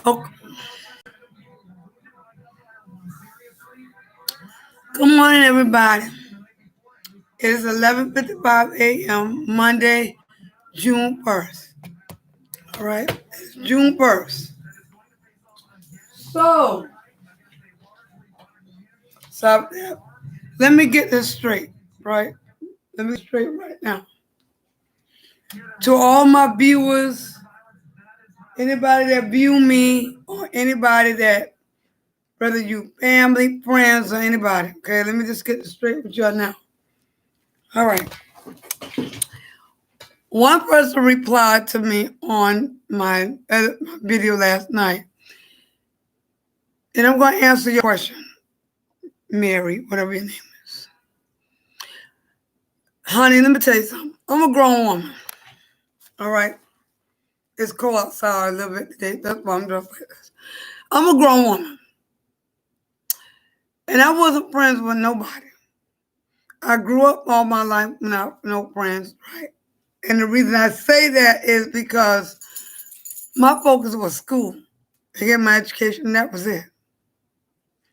Oh, good morning, everybody. It is 11:55 a.m. Monday, June 1st. All right, it's June 1st. So, stop that. Let me get this straight, right? Let me straight right now. To all my viewers, anybody that view me, or anybody that, whether you family, friends, or anybody, okay? Let me just get this straight with y'all now. All right. One person replied to me on my video last night, and I'm going to answer your question, Mary, whatever your name is. Honey, let me tell you something. I'm a grown woman. All right. It's cold outside a little bit today. That's why I'm doing this. I'm a grown woman. And I wasn't friends with nobody. I grew up all my life without no friends, right? And the reason I say that is because my focus was school. To get my education, and that was it.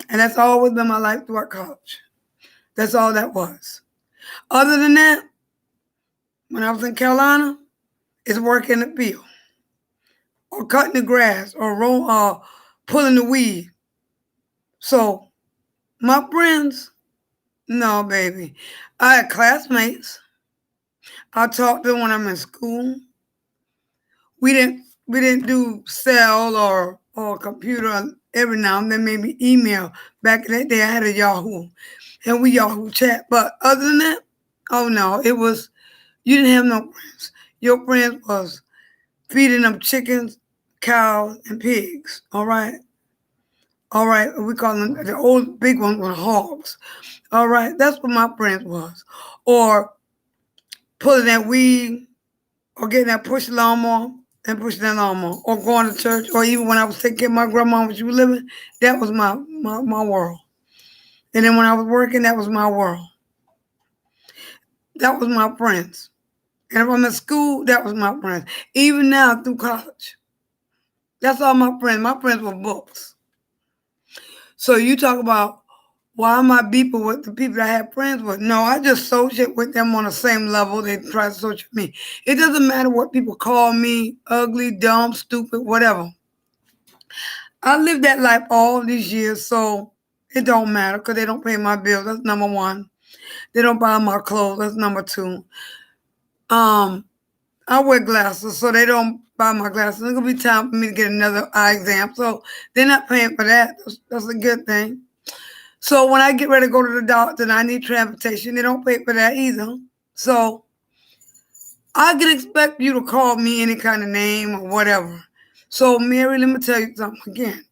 And that's always been my life throughout college. That's all that was. Other than that, when I was in Carolina, it's work in the field, or cutting the grass, or pulling the weed. So my friends, no, baby. I had classmates. I talked to them when I'm in school. We didn't do cell or computer every now and then, maybe email. Back in that day, I had a Yahoo, and we Yahoo chat. But other than that, oh no, it was you didn't have no friends. Your friends was feeding them chickens, cows, and pigs. All right. All right. We call them the old big ones were hogs. All right. That's what my friends was. Or pulling that weed, or getting that push lawnmower and pushing that lawnmower, or going to church, or even when I was taking care of my grandma when she was living, that was my world. And then when I was working, that was my world. That was my friends. And if I'm in school, that was my friends. Even now through college. That's all my friends. My friends were books. So you talk about why am I beeping with the people I have friends with? No, I just associate with them on the same level they try to associate with me. It doesn't matter what people call me, ugly, dumb, stupid, whatever. I lived that life all these years, so it don't matter because they don't pay my bills. That's number one. They don't buy my clothes. That's number two. I wear glasses, so they don't buy my glasses. It's gonna be time for me to get another eye exam, so they're not paying for that. That's a good thing. So when I get ready to go to the doctor and I need transportation, they don't pay for that either. So I can expect you to call me any kind of name or whatever. So Mary, let me tell you something again.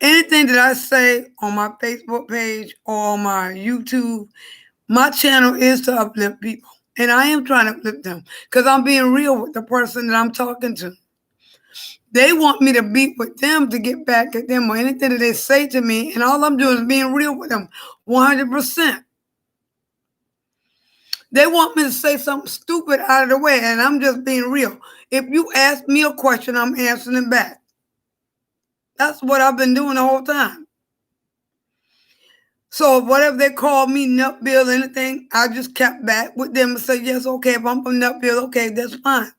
Anything that I say on my Facebook page or on my YouTube, my channel is to uplift people. And I am trying to uplift them because I'm being real with the person that I'm talking to. They want me to be with them to get back at them or anything that they say to me. And all I'm doing is being real with them 100%. They want me to say something stupid out of the way, and I'm just being real. If you ask me a question, I'm answering it back. That's what I've been doing the whole time. So whatever they call me, Nutbill, anything, I just kept back with them and said, yes, okay, if I'm from Nutbill, okay, that's fine.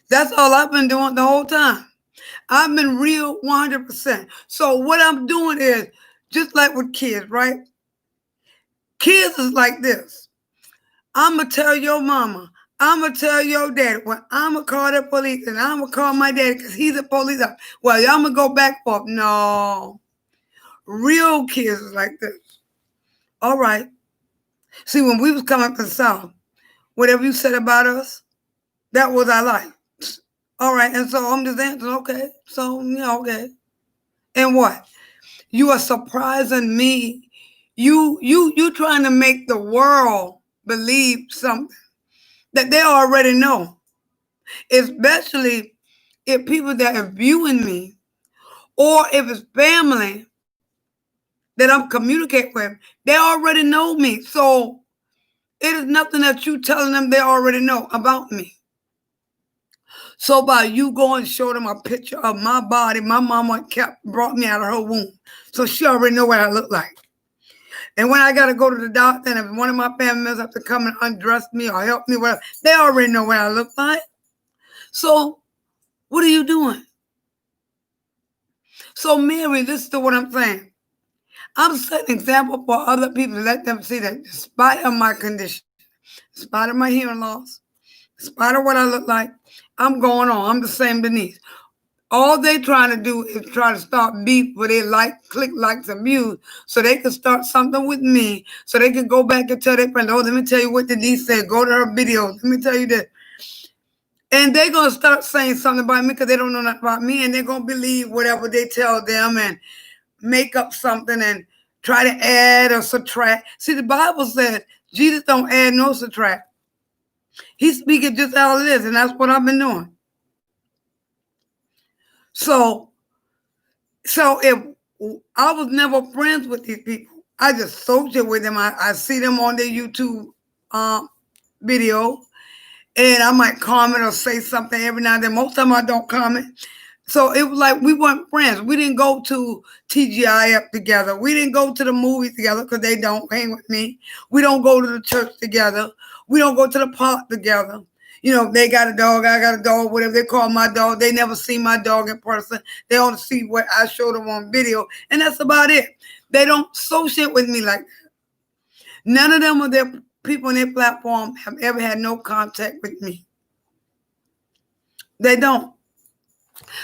That's all I've been doing the whole time. I've been real 100%. So what I'm doing is, just like with kids, right? Kids is like this. I'm going to tell your mama, I'm going to tell your daddy, well, I'm going to call the police, and I'm going to call my daddy because he's a police officer. Well, y'all going to go back for it. No. Real kids is like this. All right. See, when we was coming up to the South, whatever you said about us, that was our life. All right. And so I'm just answering, okay. So, yeah, okay. And what? You are surprising me. You trying to make the world believe something that they already know. Especially if people that are viewing me, or if it's family that I'm communicating with, they already know me. So it is nothing that you telling them they already know about me. So by you going and show them a picture of my body, my mama brought me out of her womb. So she already know what I look like. And when I got to go to the doctor, and if one of my family members have to come and undress me or help me, whatever, they already know what I look like. So what are you doing? So Mary, listen to what I'm saying. I'm setting an example for other people to let them see that despite of my condition, despite of my hearing loss, despite of what I look like, I'm going on. I'm the same Denise. All they trying to do is try to start beef where they click likes and views so they can start something with me so they can go back and tell their friends, oh, let me tell you what Denise said. Go to her videos. Let me tell you this. And they're going to start saying something about me because they don't know nothing about me, and they're going to believe whatever they tell them and make up something and try to add or subtract. See, the Bible says Jesus don't add no subtract. He's speaking just how it is, and that's what I've been doing. So if I was never friends with these people, I just associate with them. I see them on their YouTube video, and I might comment or say something every now and then. Most of the time I don't comment. So it was like we weren't friends. We didn't go to TGIF together. We didn't go to the movies together because they don't hang with me. We don't go to the church together. We don't go to the park together. You know, they got a dog, I got a dog, whatever they call my dog. They never see my dog in person. They only see what I show them on video, and that's about it. They don't associate with me like that. None of them of their people on their platform have ever had no contact with me. They don't.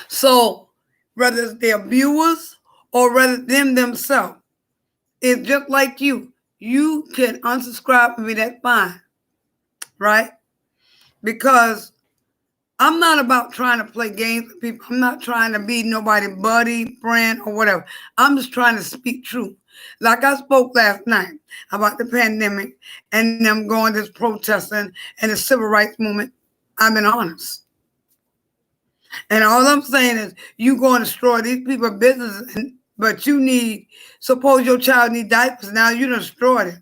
So whether it's their viewers or whether them themselves, it's just like you. You can unsubscribe from me, that's fine, right? Because I'm not about trying to play games with people. I'm not trying to be nobody's buddy, friend, or whatever. I'm just trying to speak truth. Like I spoke last night about the pandemic and them going this protesting and the civil rights movement. I've been honest. And all I'm saying is you going to destroy these people's businesses, but suppose your child need diapers. Now you destroyed it.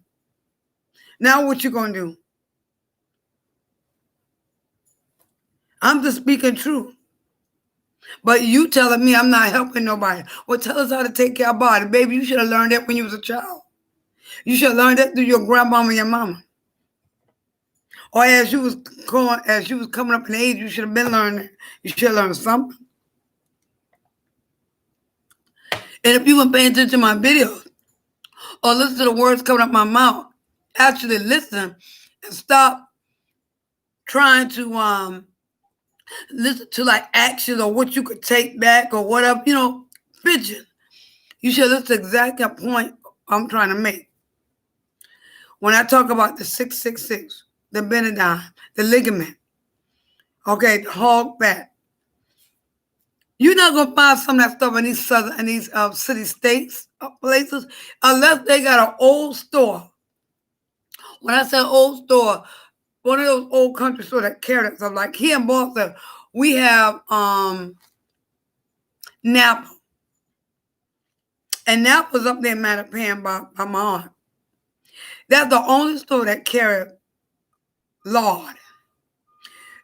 Now what you going to do? I'm just speaking truth. But you telling me I'm not helping nobody. Well, tell us how to take care of our body. Baby, you should have learned that when you was a child. You should have learned that through your grandmama and your mama. Or as you was coming up in age, you should have been learning. You should have learned something. And if you weren't paying attention to my videos or listen to the words coming out my mouth, actually listen and stop trying to listen to like actions or what you could take back or whatever, vision. You should listen to exactly a point I'm trying to make. When I talk about the 666, the Benadine, the ligament, okay, the hog fat, you're not gonna find some of that stuff in these city states places unless they got an old store. When I say old store, one of those old country stores that carry stuff. Like here in Boston, we have Napa. And Napa's up there in Mattapan by my aunt. That's the only store that carries lard.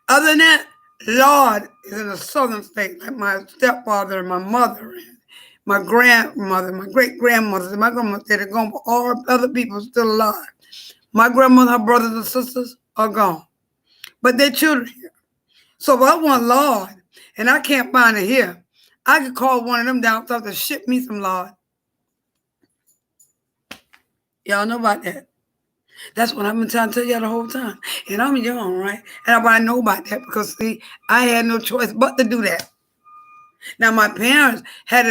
Other than that, lard is in a southern state, like my stepfather and my mother and my grandmother, my great-grandmothers, and my grandmother, they're gone, but all other people are still alive. My grandmother, her brothers and sisters are gone. But their children here. So if I want lard and I can't find it here, I could call one of them down south to ship me some lard. Y'all know about that. That's what I've been trying to tell y'all the whole time. And I'm young, right? And I know about that because, see, I had no choice but to do that. Now, my parents had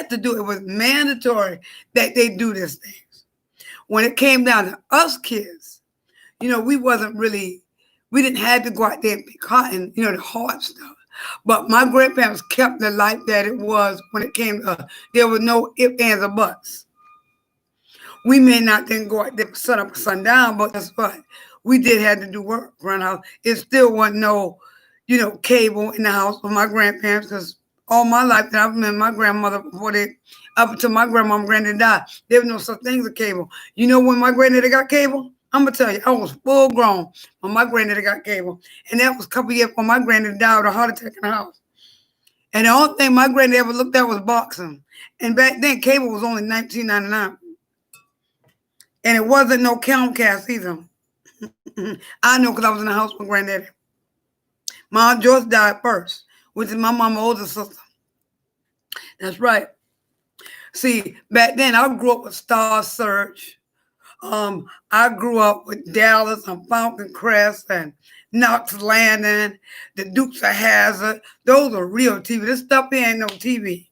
to do it. It was mandatory that they do these things. When it came down to us kids, we didn't have to go out there and pick cotton, the hard stuff. But my grandparents kept the life that it was when it came to us. There was no ifs, ands, or buts. We may not then go out there sun up or sundown, but guess what? We did have to do work around the house. It still wasn't no, cable in the house with my grandparents because all my life that I've met my grandmother up until my grandma and granddad died, there was no such thing as a cable. You know when my granddaddy got cable? I'm gonna tell you, I was full grown when my granddaddy got cable, and that was a couple years when my granddaddy died of a heart attack in the house. And the only thing my granddaddy ever looked at was boxing. And back then, cable was only $19.99, and it wasn't no Comcast either. I know because I was in the house with granddaddy. My Aunt Joyce died first, which is my mama's older sister. That's right. See, back then I grew up with Star Search. I grew up with Dallas and Fountain Crest and Knox Landing, the Dukes of Hazzard. Those are real TV. This stuff here ain't no TV.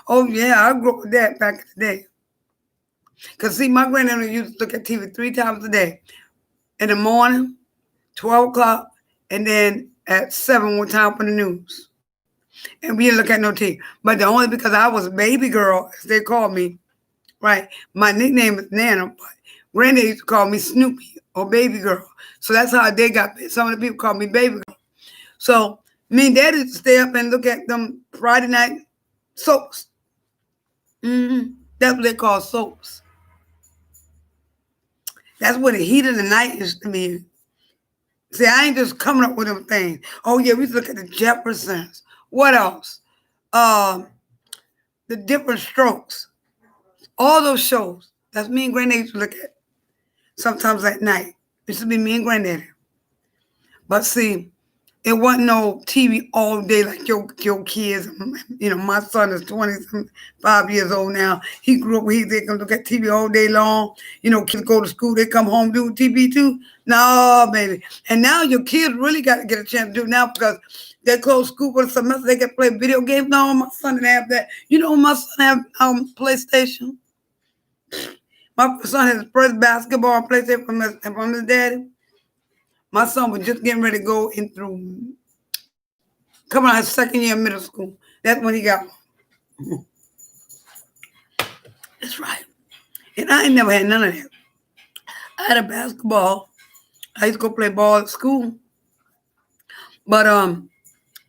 Oh, yeah, I grew up with that back in the day. Because, see, my granddaddy used to look at TV 3 times a day. In the morning, 12 o'clock, and then at 7 one time for the news. And we didn't look at no TV. But the only because I was a baby girl, as they called me, right? My nickname is Nana, but granddad used to call me Snoopy or baby girl. So that's how they got me. Some of the people call me baby girl. So me and daddy used to stay up and look at them Friday night soaps. That's what they call soaps. That's what the heat of the night used to be. See, I ain't just coming up with them things. Oh, yeah, we used to look at the Jeffersons. What else? The Different Strokes. All those shows. That's me and granddaddy used to look at. Sometimes at night. It used to be me and granddaddy. But see, it wasn't no TV all day like your kids. You know, my son is 25 years old now. He grew up where they can look at TV all day long. You know, kids go to school, they come home, do TV too. No, baby. And now your kids really got to get a chance to do it now because they close school for the semester. They can play video games. No, my son didn't have that. You know, my son have PlayStation. My son has his first basketball and PlayStation from his daddy. My son was just getting ready to go in through, coming out his second year of middle school. That's when he got one. That's right. And I ain't never had none of that. I had a basketball. I used to go play ball at school. But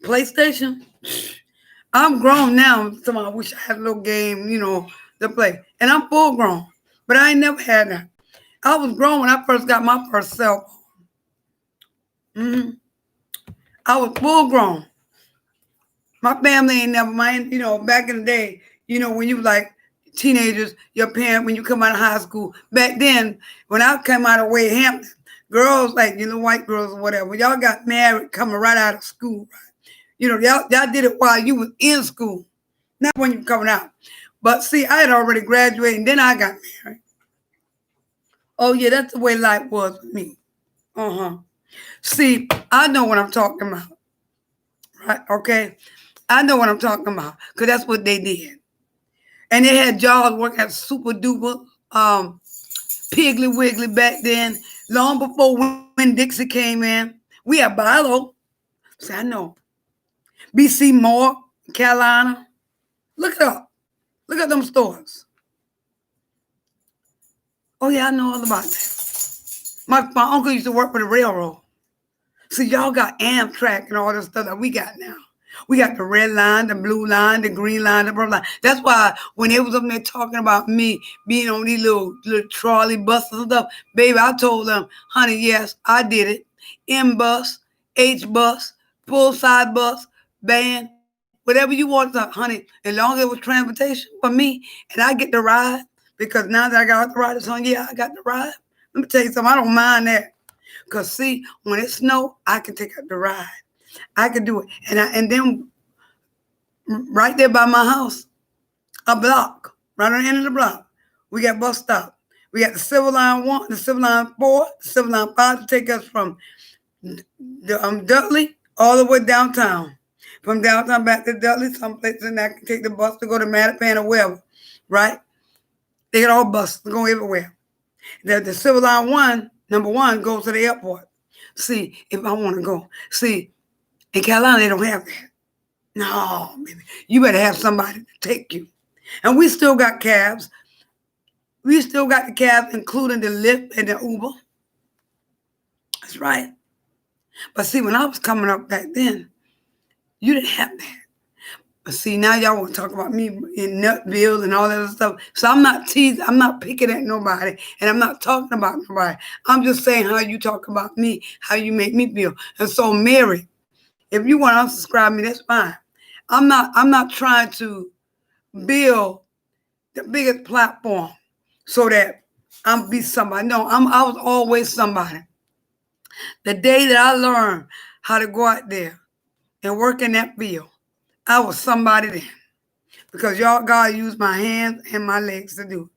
PlayStation, I'm grown now. So I wish I had a little game, you know, to play. And I'm full grown. But I ain't never had that. I was grown when I first got my first cell phone. I was full grown. My family ain't never mind, you know, back in the day, you know, when you were like teenagers, your parents, when you come out of high school, back then, when I came out of Wade Hampton, girls like, you know, white girls or whatever, y'all got married coming right out of school. Right? You know, y'all did it while you was in school, not when you were coming out. But see, I had already graduated and then I got married. Oh, yeah, that's the way life was with me. See, I know what I'm talking about. Right? Okay? I know what I'm talking about because that's what they did. And they had jobs working at Super Duper, Piggly Wiggly back then, long before when Dixie came in. We had Bilo. See, I know. BC Moore, Carolina. Look it up. Look at them stores. Oh, yeah, I know all about that. My uncle used to work for the railroad. So y'all got Amtrak and all this stuff that we got now. We got the red line, the blue line, the green line, the purple line. That's why when they was up there talking about me being on these little trolley buses and stuff, baby, I told them, honey, yes, I did it. M-bus, H-bus, full-size bus, van, whatever you want, honey, as long as it was transportation for me and I get to ride, because now that I got the ride, son, yeah, I got to ride. Let me tell you something, I don't mind that. Because, see, when it snow, I can take up the ride. I can do it. And then right there by my house, a block, right on the end of the block, we got bus stop. We got the Civil Line 1, the Civil Line 4, the Civil Line 5 to take us from the Dudley all the way downtown. From downtown back to Dudley, some places and I can take the bus to go to Mattapan or wherever, right? They got all buses going everywhere. The Civil Line 1, number 1, goes to the airport. See, if I want to go. See, in Carolina, they don't have that. No, baby. You better have somebody to take you. And we still got cabs. We still got the cabs, including the Lyft and the Uber. That's right. But see, when I was coming up back then, you didn't have that. See, now y'all want to talk about me in Nutville and all that other stuff. So I'm not teasing. I'm not picking at nobody, and I'm not talking about nobody. I'm just saying how you talk about me, how you make me feel. And so, Mary, if you want to unsubscribe me, that's fine. I'm not trying to build the biggest platform so that I'm be somebody. No, I was always somebody. The day that I learned how to go out there and work in that field, I was somebody then. Because God used my hands and my legs to do it.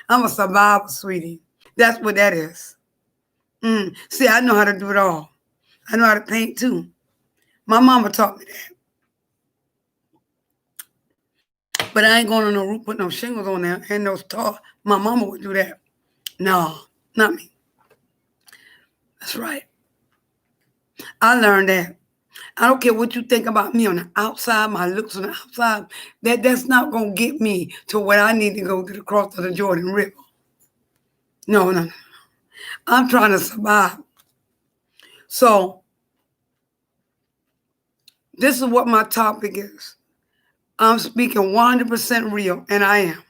I'm a survivor, sweetie. That's what that is. See, I know how to do it all. I know how to paint too. My mama taught me that. But I ain't going on no roof, put no shingles on there and no tar. My mama would do that. No, not me. That's right. I learned that. I don't care what you think about me on the outside, my looks on the outside. That's not going to get me to where I need to go to the cross of the Jordan River. No. I'm trying to survive. So this is what my topic is. I'm speaking 100% real, and I am.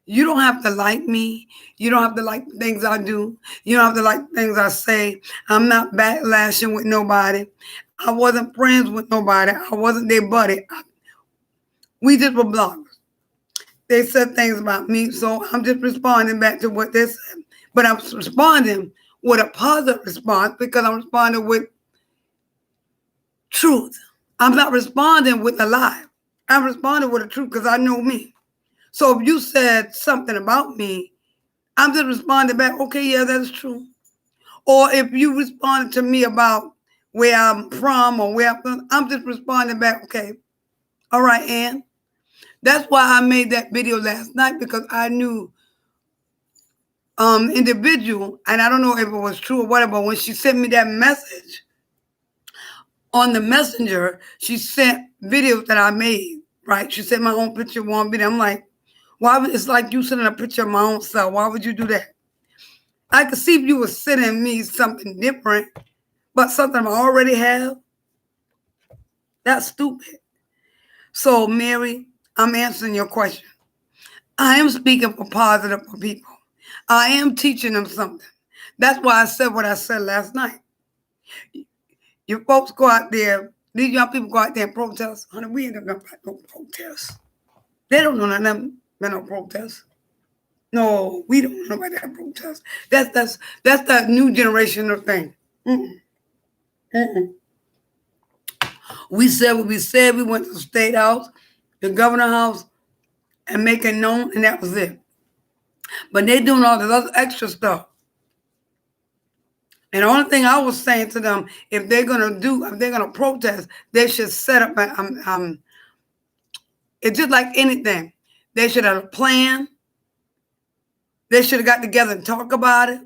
You don't have to like me. You don't have to like the things I do. You don't have to like the things I say. I'm not backlashing with nobody. I wasn't friends with nobody. I wasn't their buddy. We just were bloggers. They said things about me, so I'm just responding back to what they said. But I'm responding with a positive response because I'm responding with truth. I'm not responding with a lie. I'm responding with the truth because I know me. So if you said something about me, I'm just responding back, okay, yeah, that's true. Or if you responded to me about where I'm from or where I'm from, I'm just responding back, okay, all right, Ann. That's why I made that video last night, because I knew individual, and I don't know if it was true or whatever, but when she sent me that message on the messenger, she sent videos that I made, right? She sent my own picture, one video. I'm like, why? It's like you sending a picture of my own self. Why would you do that? I could see if you were sending me something different, but something I already have. That's stupid. So, Mary, I'm answering your question. I am speaking for positive for people. I am teaching them something. That's why I said what I said last night. You folks go out there, these young people go out there and protest. Honey, we ain't gonna fight no protest. They don't know nothing about no protest. No, we don't know about that protest. That's that new generational thing. We said what we said. We went to the State House, the Governor House, and make it known, and that was it. But they doing all this other extra stuff. And the only thing I was saying to them, if they're gonna protest, they should set up it's just like anything. They should have a plan. They should have got together and talk about it.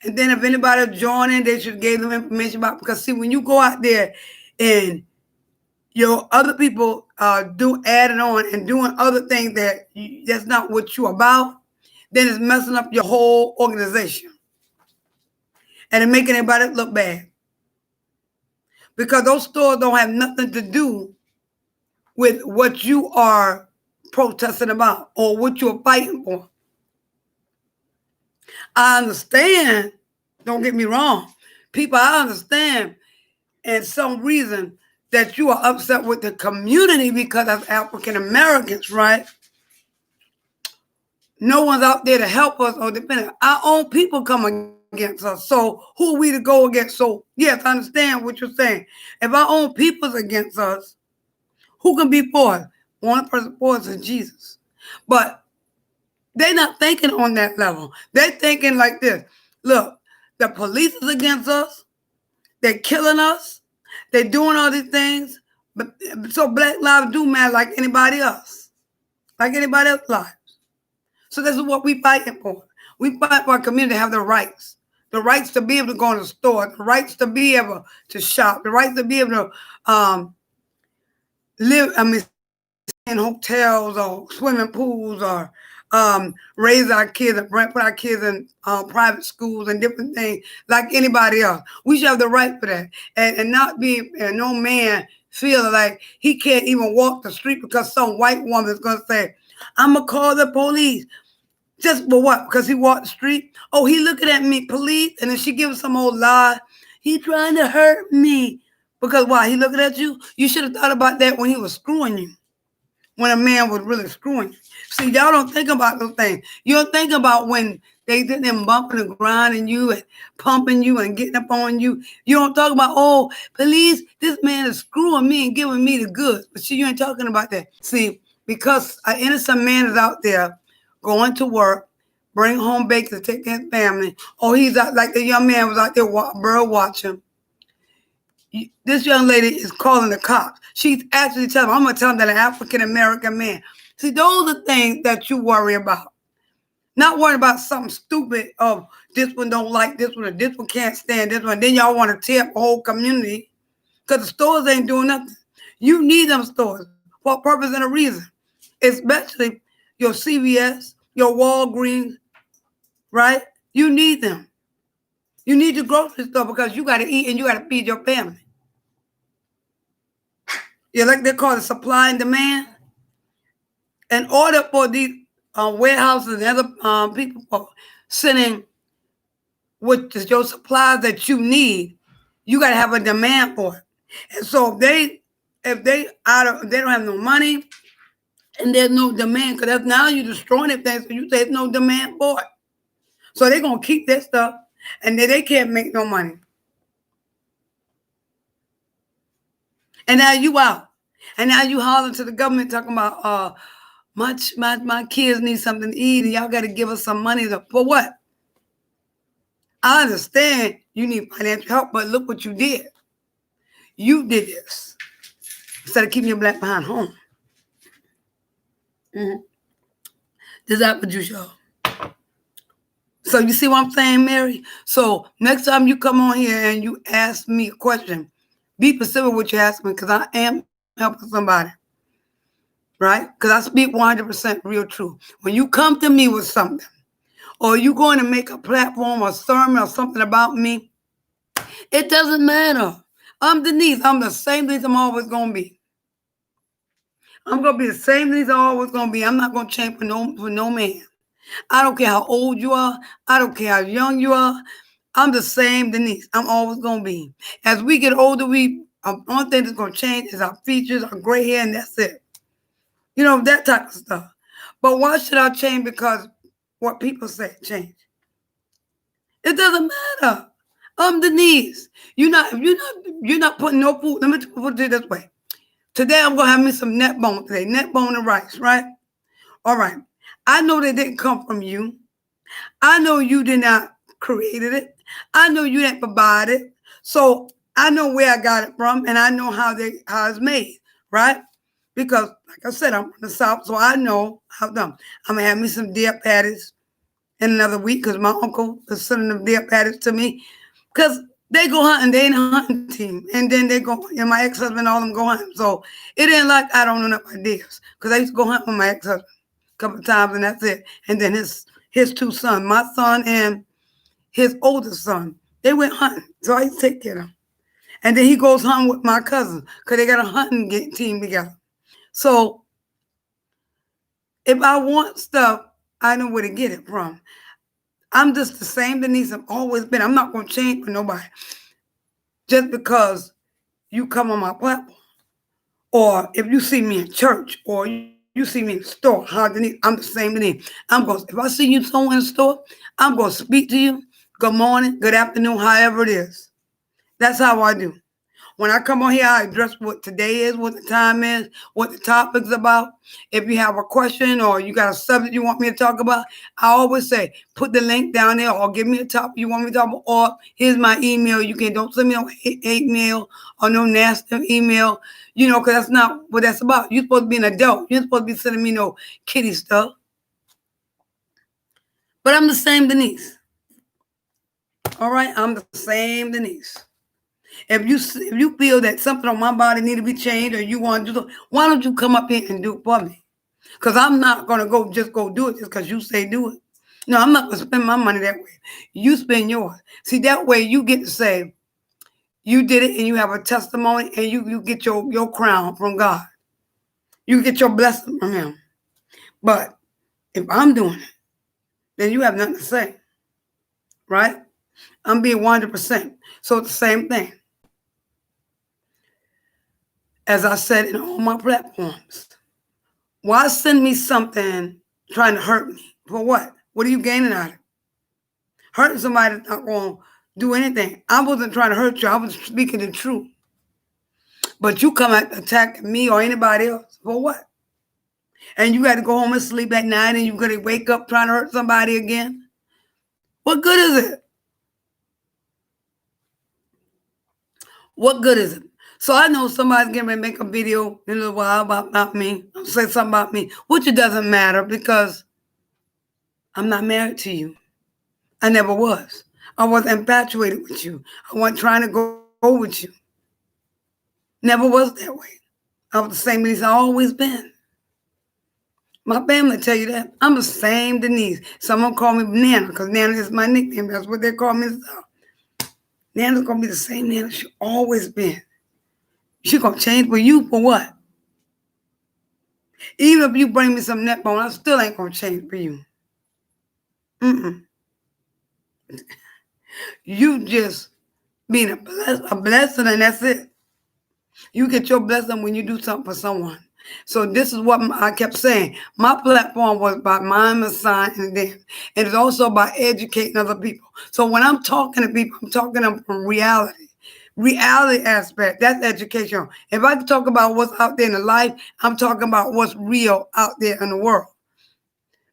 And then if anybody joined in, they should give them information about it. Because see, when you go out there and your other people adding on and doing other things that's not what you're about, then it's messing up your whole organization. And it's making everybody look bad. Because those stores don't have nothing to do with what you are protesting about or what you're fighting for. I understand, don't get me wrong. People, I understand in some reason that you are upset with the community because of African Americans, right? No one's out there to help us or defend us. Our own people come against us. So who are we to go against? So yes, I understand what you're saying. If our own people's against us, who can be for us? One person for us is Jesus. But they're not thinking on that level. They're thinking like this. Look, the police is against us. They're killing us. They're doing all these things. But so Black lives do matter like anybody else. Like anybody else's lives. So this is what we fighting for. We fight for our community to have the rights. The rights to be able to go in the store. The rights to be able to shop. The rights to be able to live, in hotels or swimming pools or raise our kids and put our kids in private schools and different things like anybody else. We should have the right for that. And not be no man feel like he can't even walk the street because some white woman is going to say, I'm going to call the police. Just for what? Because he walked the street? Oh, he looking at me, police? And then she gives some old lie. He trying to hurt me. Because why? He looking at you? You should have thought about that when he was screwing you. When a man was really screwing you. See, y'all don't think about those things. You don't think about when they did them bumping and grinding you and pumping you and getting up on you. You don't talk about, oh, police, this man is screwing me and giving me the goods. But see, you ain't talking about that. See, because an innocent man is out there going to work, bring home bacon to take care of his family. Oh, he's out like the young man was out there bird watching. This young lady is calling the cops. She's actually telling them, I'm going to tell them that an African-American man. See, those are things that you worry about. Not worrying about something stupid of this one don't like this one or this one can't stand this one. Then y'all want to tear up the whole community because the stores ain't doing nothing. You need them stores for a purpose and a reason, especially your CVS, your Walgreens, right? You need them. You need the grocery store because you got to eat and you got to feed your family. Yeah, like they call it supply and demand. In order for these warehouses and other people sending with your supplies that you need, you got to have a demand for it. And so if they don't have no money and there's no demand, because that's now you're destroying everything, so you say there's no demand for it. So they're gonna keep that stuff, and then they can't make no money. And now you out, and now you hollering to the government talking about my kids need something to eat, and y'all got to give us some money for what? I understand you need financial help, but look what you did. You did this instead of keeping your black behind home. This is apple juice, y'all. So you see what I'm saying, Mary? So next time you come on here and you ask me a question, be specific with what you ask me because I am helping somebody, right? Because I speak 100% real truth. When you come to me with something, or you going to make a platform or sermon or something about me, it doesn't matter. I'm Denise. I'm the same Denise I'm always going to be. I'm going to be the same Denise I'm always going to be. I'm not going to change for no man. I don't care how old you are. I don't care how young you are. I'm the same Denise. I'm always going to be. As we get older, only thing that's going to change is our features, our gray hair, and that's it. You know, that type of stuff. But why should I change because what people say change? It doesn't matter. I'm Denise. You're not putting no food. Let me put it this way. Today I'm gonna have me some neck bone today. Neck bone and rice, right? All right. I know they didn't come from you. I know you did not created it. I know you didn't provide it. So I know where I got it from and I know how it's made, right? Because like I said, I'm from the South, so I know how done. I'm gonna have me some deer patties in another week because my uncle is sending them deer patties to me. Because they go hunting, they ain't a hunting team. And then they go, and my ex-husband, all of them go hunting. So it ain't like I don't know enough ideas. Because I used to go hunt with my ex-husband a couple of times and that's it. And then his two sons, my son and his oldest son, they went hunting. So I used to take care of them. And then he goes hunting with my cousin because they got a hunting team together. So if I want stuff, I know where to get it from. I'm just the same Denise I've always been. I'm not going to change for nobody. Just because you come on my platform. Or if you see me in church or you see me in the store, Denise, I'm the same Denise. If I see you somewhere in the store, I'm going to speak to you. Good morning, good afternoon, however it is. That's how I do. When I come on here, I address what today is, what the time is, what the topic's about. If you have a question or you got a subject you want me to talk about, I always say, put the link down there or give me a topic you want me to talk about, or here's my email. Don't send me no hate mail or no nasty email, because that's not what that's about. You're supposed to be an adult. You're supposed to be sending me no kiddie stuff. But I'm the same Denise. All right? I'm the same Denise. If you feel that something on my body need to be changed or you want to do something, why don't you come up here and do it for me? Because I'm not going to go do it just because you say do it. No, I'm not going to spend my money that way. You spend yours. See, that way you get to say, You did it and you have a testimony and you get your crown from God. You get your blessing from him. But if I'm doing it, then you have nothing to say. Right? I'm being 100%. So it's the same thing. As I said in all my platforms, why send me something trying to hurt me? For what? What are you gaining out of it? Hurting somebody is not going to do anything. I wasn't trying to hurt you. I was speaking the truth. But you come at attacking me or anybody else. For what? And you got to go home and sleep at night and you're going to wake up trying to hurt somebody again? What good is it? What good is it? So I know somebody's getting ready to make a video in a little while about me. I'll say something about me, which it doesn't matter because I'm not married to you. I never was. I wasn't infatuated with you. I wasn't trying to go with you. Never was that way. I was the same Denise I always been. My family tell you that. I'm the same Denise. Someone call me Nana because Nana is my nickname. That's what they call me. Nana's going to be the same Nana she always been. She going to change for you for what? Even if you bring me some neck bone, I still ain't going to change for you. You just being a blessing and that's it. You get your blessing when you do something for someone. So this is what I kept saying. My platform was about mine, Masai, and them. And it's also about educating other people. So when I'm talking to people, I'm talking to them from reality. Reality aspect, that's education. If I talk about what's out there in the life, I'm talking about what's real out there in the world.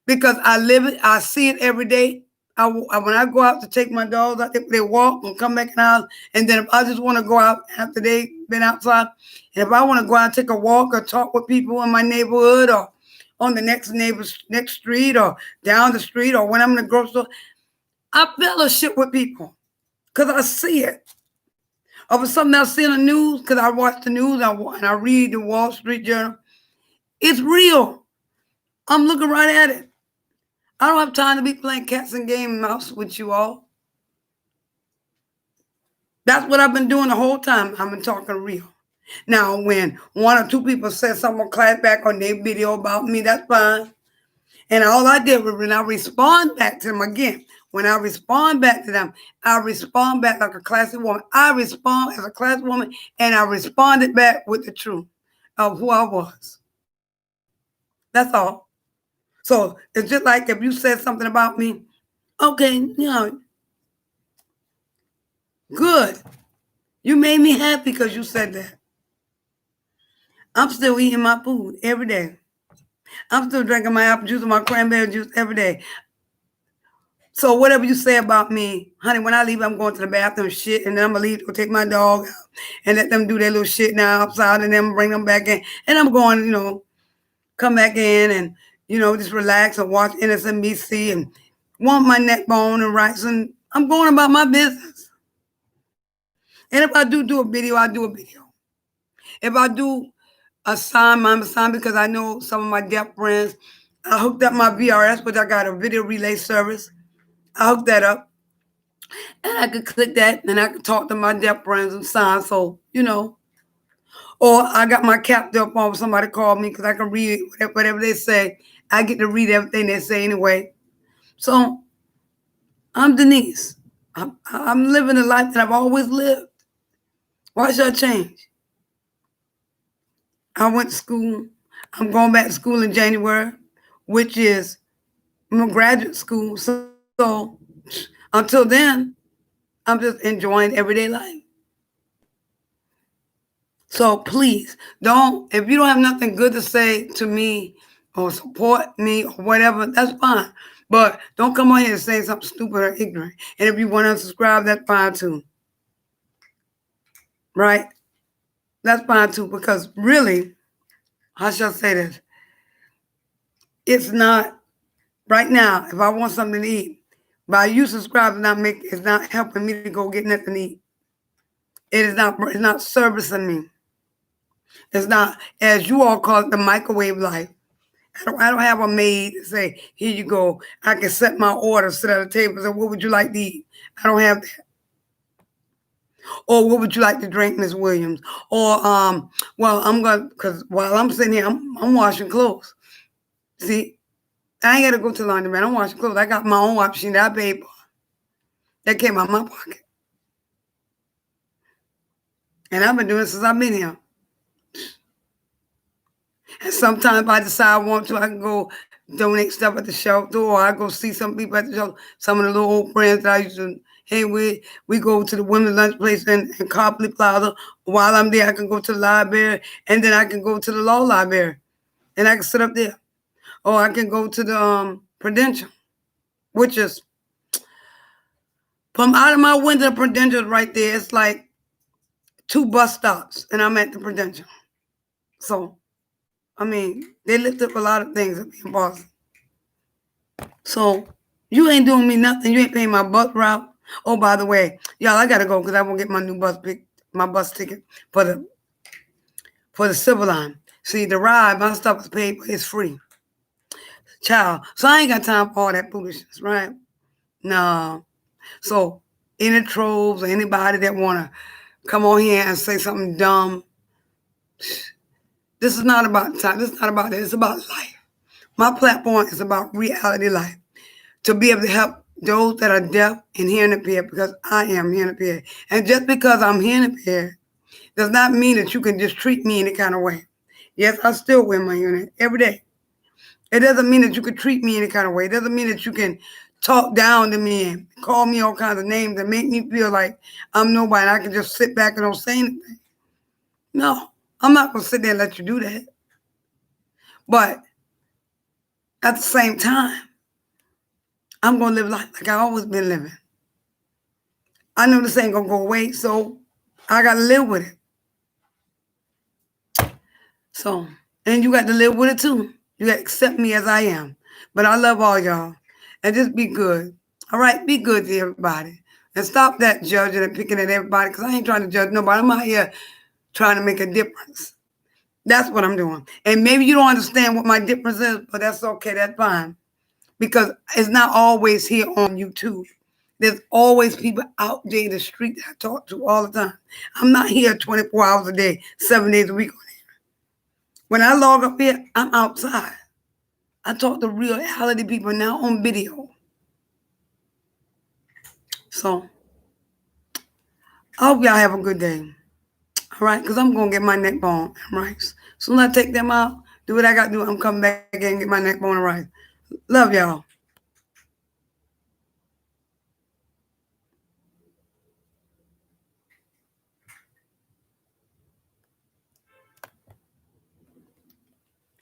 Because I live it, I see it every day. When I go out to take my dogs, they walk and come back in the house. And then if I just want to go out after they've been outside, and if I want to go out and take a walk or talk with people in my neighborhood or on the next street or down the street or when I'm in the grocery store, I fellowship with people because I see it. Or for something I see in the news, because I watch the news and I read the Wall Street Journal, it's real. I'm looking right at it. I don't have time to be playing cats and game mouse with you all. That's what I've been doing the whole time. I've been talking real. Now, when one or two people said something on class back on their video about me, that's fine. And all I did was when I respond back to them again, when I respond back to them, I respond back like a classy woman. I respond as a classy woman, and I responded back with the truth of who I was. That's all. So it's just like if you said something about me, okay, good. You made me happy because you said that. I'm still eating my food every day. I'm still drinking my apple juice and my cranberry juice every day. So whatever you say about me, honey, when I leave, I'm going to the bathroom shit, and then I'm going to leave to go take my dog out and let them do their little shit now outside and then bring them back in. And I'm going, come back in and, just relax and watch NSNBC and want my neck bone and rice. And I'm going about my business. And if I do a video, I do a video. If I do a sign, because I know some of my deaf friends, I hooked up my VRS, which I got a video relay service. I hooked that up. And I could click that and I could talk to my deaf friends and sign. So, Or I got my capped up on somebody called me because I can read whatever they say. I get to read everything they say anyway. So I'm Denise. I'm living the life that I've always lived. Why should I change? I went to school. I'm going back to school in January, which is my graduate school. So until then, I'm just enjoying everyday life. So please if you don't have nothing good to say to me or support me or whatever, that's fine. But don't come on here and say something stupid or ignorant. And if you want to subscribe, that's fine too. Right? That's fine too, because really, how shall I say this? It's not, right now, if I want something to eat, by you subscribing, it's not helping me to go get nothing to eat. It's not servicing me. It's not, as you all call it, the microwave life. I don't have a maid to say, here you go. I can set my order, sit at a table and say, what would you like to eat? I don't have that. Or what would you like to drink, Miss Williams? Or well, I'm gonna, because while I'm sitting here, I'm washing clothes. See, I ain't gotta go to the laundry, I'm washing clothes. I got my own washing machine that I paid for. That came out of my pocket. And I've been doing it since I've been here. And sometimes if I decide I want to, I can go donate stuff at the shelter, or I go see some people at the shelter. Some of the little old friends that I used to hang with. We go to the women's lunch place in Copley Plaza. While I'm there, I can go to the library, and then I can go to the law library, and I can sit up there. Or I can go to the Prudential, which is from out of my window. Prudential right there. It's like 2 bus stops, and I'm at the Prudential. So, I mean, they lift up a lot of things up in Boston. So, you ain't doing me nothing. You ain't paying my bus route. Oh, by the way, y'all, I gotta go because I won't get my new bus ticket for the Silver Line. See, the ride, my stuff is paid, but it's free. Child. So I ain't got time for all that foolishness, right? No. So any trolls or anybody that want to come on here and say something dumb, this is not about time. This is not about that. It's about life. My platform is about reality life. To be able to help those that are deaf and hearing impaired, because I am hearing impaired. And just because I'm hearing impaired does not mean that you can just treat me any kind of way. Yes, I still wear my hearing every day. It doesn't mean that you can treat me any kind of way. It doesn't mean that you can talk down to me and call me all kinds of names and make me feel like I'm nobody and I can just sit back and don't say anything. No, I'm not going to sit there and let you do that. But at the same time, I'm going to live life like I've always been living. I know this ain't going to go away, so I got to live with it. So, and you got to live with it too. You got to accept me as I am. But I love all y'all. And just be good. All right? Be good to everybody. And stop that judging and picking at everybody, because I ain't trying to judge nobody. I'm out here trying to make a difference. That's what I'm doing. And maybe you don't understand what my difference is, but that's okay. That's fine. Because it's not always here on YouTube. There's always people out there in the street that I talk to all the time. I'm not here 24 hours a day, 7 days a week on here. When I log up here, I'm outside. I talk to reality people now on video. So, I hope y'all have a good day. All right? Because I'm going to get my neck bone and rice. Soon as I take them out, do what I got to do, I'm coming back and get my neck bone and rice. Love y'all.